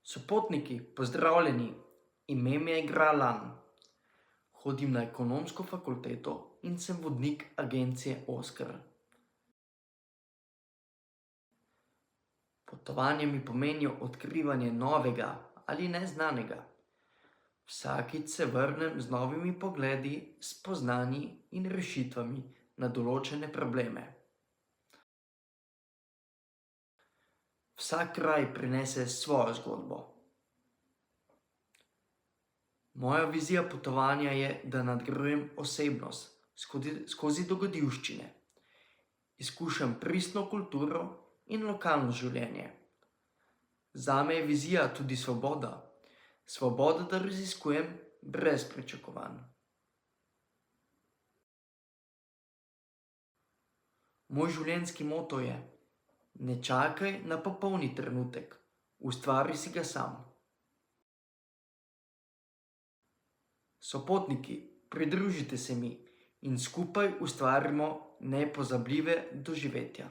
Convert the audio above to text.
Sopotniki, pozdravljeni, ime mi je Gralan. Hodim na ekonomsko fakulteto in sem vodnik agencije Oskar. Potovanje mi pomenijo odkrivanje novega ali neznanega. Vsakič se vrnem z novimi pogledi, spoznanji in rešitvami na določene probleme. Vsak kraj prinese svojo zgodbo. Moja vizija potovanja je, da nadgrajujem osebnost skozi dogodivščine. Izkušam pristno kulturo in lokalno življenje. Zame je vizija tudi svoboda. Svoboda, da raziskujem brez pričakovanj. Moj življenjski moto je: ne čakaj na popolni trenutek, ustvari si ga sam. Sopotniki, pridružite se mi in skupaj ustvarimo nepozabljive doživetja.